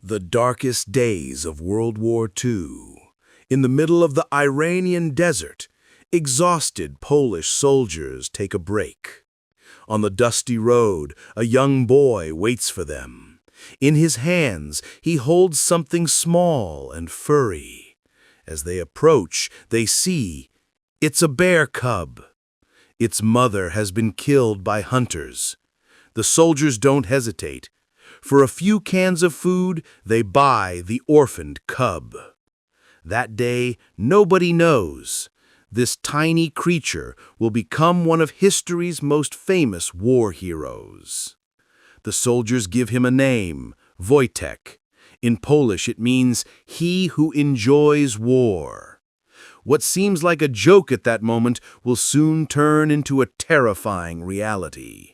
The darkest days of World War II. In the middle of the Iranian desert, exhausted Polish soldiers take a break. On the dusty road, a young boy waits for them. In his hands, he holds something small and furry. As they approach, they see it's a bear cub. Its mother has been killed by hunters. The soldiers don't hesitate. For a few cans of food, they buy the orphaned cub. That day, nobody knows. This tiny creature will become one of history's most famous war heroes. The soldiers give him a name, Wojtek. In Polish, it means he who enjoys war. What seems like a joke at that moment will soon turn into a terrifying reality.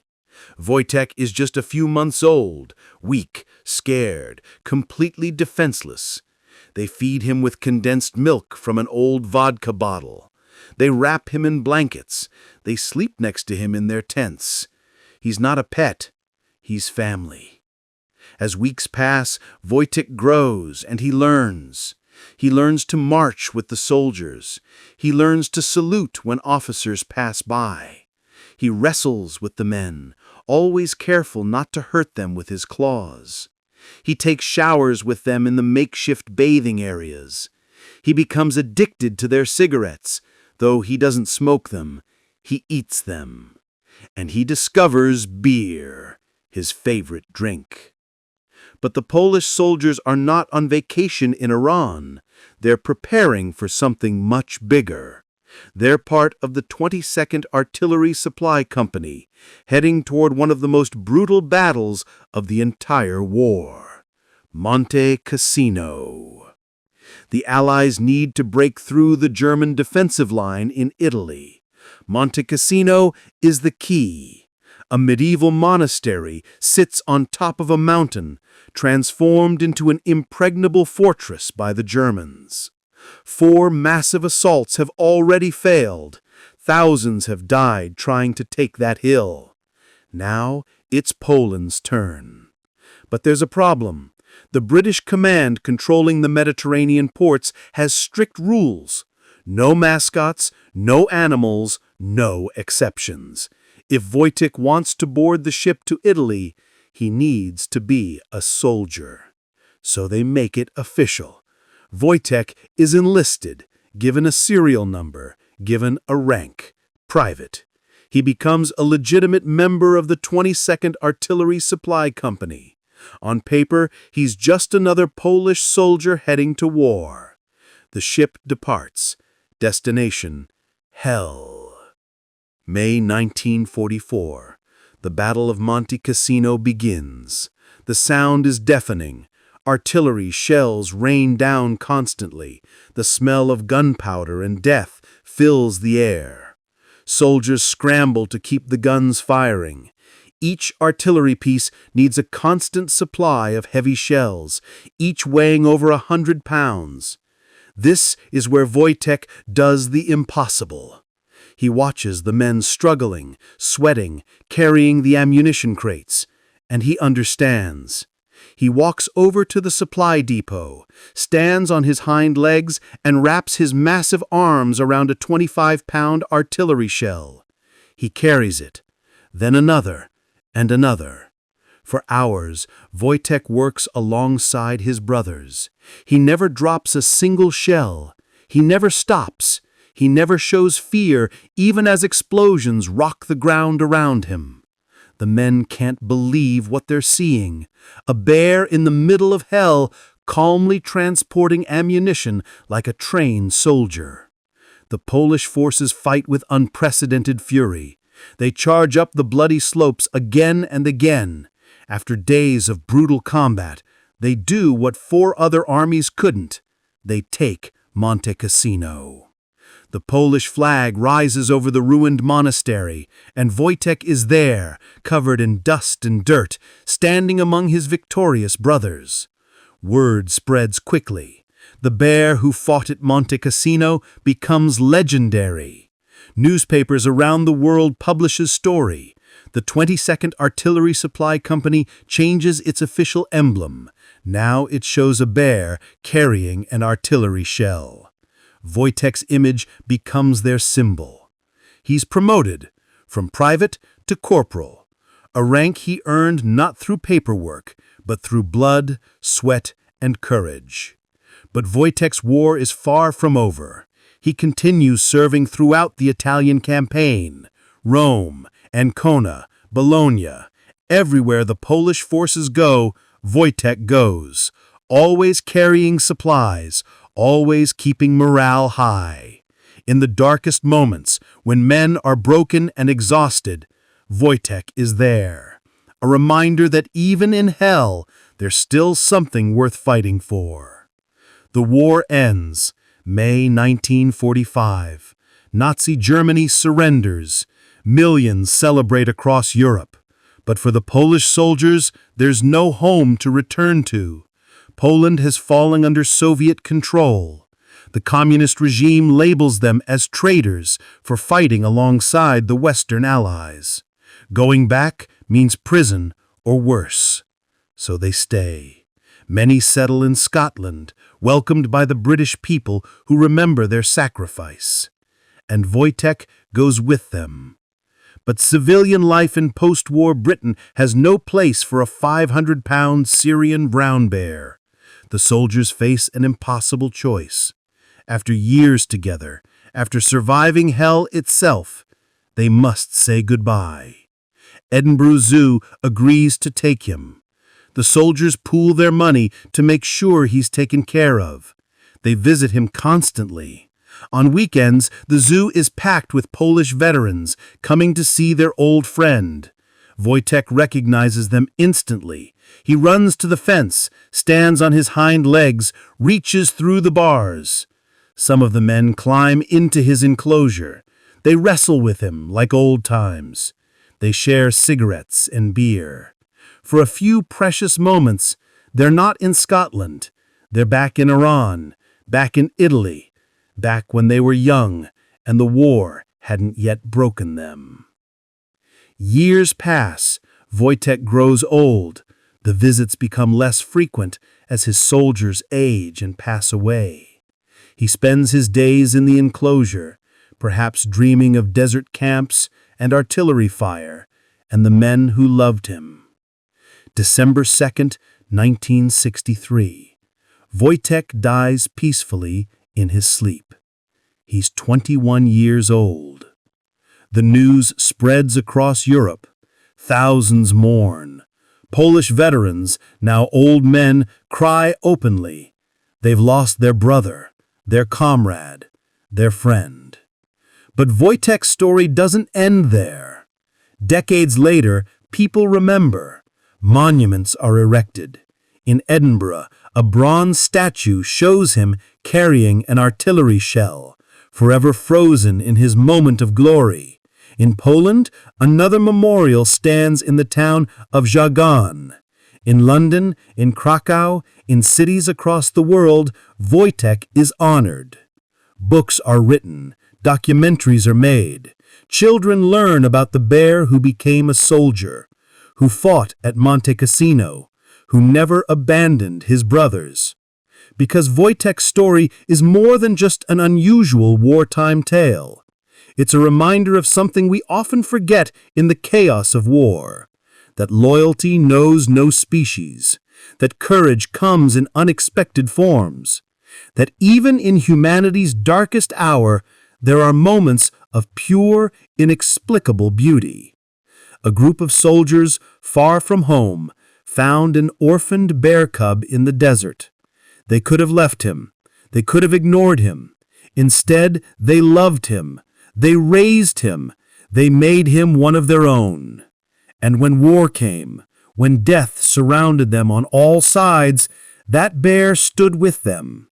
Wojtek is just a few months old, weak, scared, completely defenseless. They feed him with condensed milk from an old vodka bottle. They wrap him in blankets. They sleep next to him in their tents. He's not a pet. He's family. As weeks pass, Wojtek grows and he learns. He learns to march with the soldiers. He learns to salute when officers pass by. He wrestles with the men, always careful not to hurt them with his claws. He takes showers with them in the makeshift bathing areas. He becomes addicted to their cigarettes. Though he doesn't smoke them, he eats them. And he discovers beer, his favorite drink. But the Polish soldiers are not on vacation in Iran. They're preparing for something much bigger. They're part of the 22nd Artillery Supply Company, heading toward one of the most brutal battles of the entire war, Monte Cassino. The Allies need to break through the German defensive line in Italy. Monte Cassino is the key. A medieval monastery sits on top of a mountain, transformed into an impregnable fortress by the Germans. 4 massive assaults have already failed. Thousands have died trying to take that hill. Now it's Poland's turn. But there's a problem. The British command controlling the Mediterranean ports has strict rules. No mascots, no animals, no exceptions. If Wojtek wants to board the ship to Italy, he needs to be a soldier. So they make it official. Wojtek is enlisted, given a serial number, given a rank, private. He becomes a legitimate member of the 22nd Artillery Supply Company. On paper, he's just another Polish soldier heading to war. The ship departs. Destination, hell. May 1944. The Battle of Monte Cassino begins. The sound is deafening. Artillery shells rain down constantly. The smell of gunpowder and death fills the air. Soldiers scramble to keep the guns firing. Each artillery piece needs a constant supply of heavy shells, each weighing over 100 pounds. This is where Wojtek does the impossible. He watches the men struggling, sweating, carrying the ammunition crates, and he understands. He walks over to the supply depot, stands on his hind legs, and wraps his massive arms around a 25-pound artillery shell. He carries it, then another, and another. For hours, Wojtek works alongside his brothers. He never drops a single shell. He never stops. He never shows fear, even as explosions rock the ground around him. The men can't believe what they're seeing. A bear in the middle of hell, calmly transporting ammunition like a trained soldier. The Polish forces fight with unprecedented fury. They charge up the bloody slopes again and again. After days of brutal combat, they do what 4 other armies couldn't. They take Monte Cassino. The Polish flag rises over the ruined monastery, and Wojtek is there, covered in dust and dirt, standing among his victorious brothers. Word spreads quickly. The bear who fought at Monte Cassino becomes legendary. Newspapers around the world publish his story. the 22nd Artillery Supply Company changes its official emblem. Now it shows a bear carrying an artillery shell. Wojtek's image becomes their symbol. He's promoted from private to corporal, a rank he earned not through paperwork, but through blood, sweat, and courage. But Wojtek's war is far from over. He continues serving throughout the Italian campaign, Rome, Ancona, Bologna. Everywhere the Polish forces go, Wojtek goes, always carrying supplies, always keeping morale high. In the darkest moments, when men are broken and exhausted, Wojtek is there. A reminder that even in hell, there's still something worth fighting for. The war ends, May 1945. Nazi Germany surrenders. Millions celebrate across Europe. But for the Polish soldiers, there's no home to return to. Poland has fallen under Soviet control. The communist regime labels them as traitors for fighting alongside the Western Allies. Going back means prison or worse. So they stay. Many settle in Scotland, welcomed by the British people who remember their sacrifice. And Wojtek goes with them. But civilian life in post-war Britain has no place for a 500-pound Syrian brown bear. The soldiers face an impossible choice. After years together, after surviving hell itself, they must say goodbye. Edinburgh Zoo agrees to take him. The soldiers pool their money to make sure he's taken care of. They visit him constantly. On weekends, the zoo is packed with Polish veterans coming to see their old friend. Wojtek recognizes them instantly. He runs to the fence, stands on his hind legs, reaches through the bars. Some of the men climb into his enclosure. They wrestle with him like old times. They share cigarettes and beer. For a few precious moments, they're not in Scotland. They're back in Iran, back in Italy, back when they were young and the war hadn't yet broken them. Years pass. Wojtek grows old. The visits become less frequent as his soldiers age and pass away. He spends his days in the enclosure, perhaps dreaming of desert camps and artillery fire and the men who loved him. December 2nd, 1963. Wojtek dies peacefully in his sleep. He's 21 years old. The news spreads across Europe. Thousands mourn. Polish veterans, now old men, cry openly. They've lost their brother, their comrade, their friend. But Wojtek's story doesn't end there. Decades later, people remember. Monuments are erected. In Edinburgh, a bronze statue shows him carrying an artillery shell, forever frozen in his moment of glory. In Poland, another memorial stands in the town of Żagań. In London, in Krakow, in cities across the world, Wojtek is honored. Books are written, documentaries are made. Children learn about the bear who became a soldier, who fought at Monte Cassino, who never abandoned his brothers. Because Wojtek's story is more than just an unusual wartime tale. It's a reminder of something we often forget in the chaos of war, that loyalty knows no species, that courage comes in unexpected forms, that even in humanity's darkest hour, there are moments of pure, inexplicable beauty. A group of soldiers far from home found an orphaned bear cub in the desert. They could have left him. They could have ignored him. Instead, they loved him. They raised him. They made him one of their own. And when war came, when death surrounded them on all sides, that bear stood with them.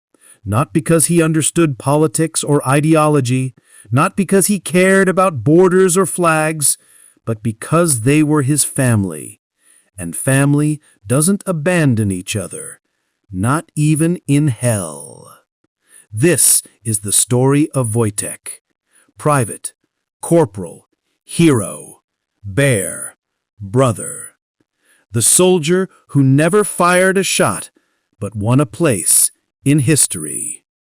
Not because he understood politics or ideology, not because he cared about borders or flags, but because they were his family. And family doesn't abandon each other, not even in hell. This is the story of Wojtek. Private, corporal, hero, Bear, brother. The soldier who never fired a shot, but won a place in history.